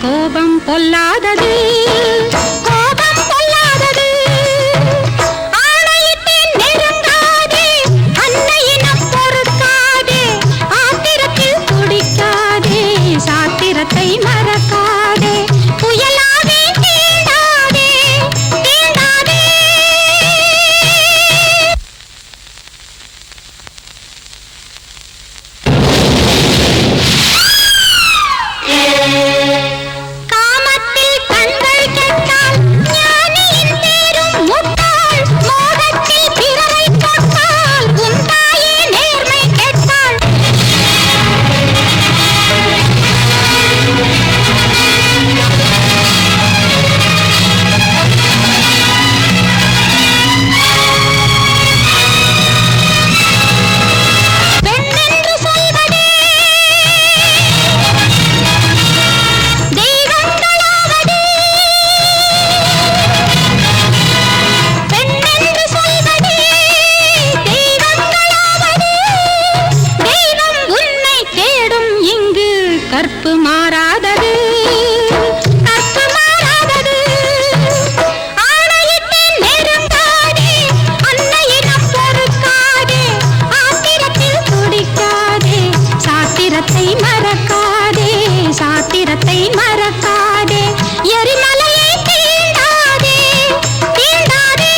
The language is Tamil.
கோபம் பொல்லாதது, கோபம் பொல்லாதது. ஆணையிட்டேன் நெருங்காதே, அன்னையினம் பொறுக்காதே, ஆத்திரத்தில் துடிக்காதே, சாத்திரத்தை மறக்காதே, புயலாவே தீண்டாதே, தீண்டாதே. காமத்தில் கண்கள் கெட்டால் ஞானியின் பேரும் முட்டாள், மோகத்தில் பிறரை தொட்டால் உன் தாயே நேர்மை கெட்டாள். பெண்ணென்று சொல்வதே தெய்வங்களாவது, பெண்ணென்று சொல்வதே தெய்வங்களாவது. தெய்வம் உன்னை தேடும் இங்கு கற்பு மாறாதது, கற்பு மாறாதது. ஆணையிட்டேன் நெருங்காதே, அன்னையினம் பொறுக்காதே, ஆத்திரத்தில் துடிக்காதே, சாத்திரத்தை மறக்காதே, சாத்திரத்தை மறக்காதே, எரிமலையை தீண்டாதே, தீண்டாதே.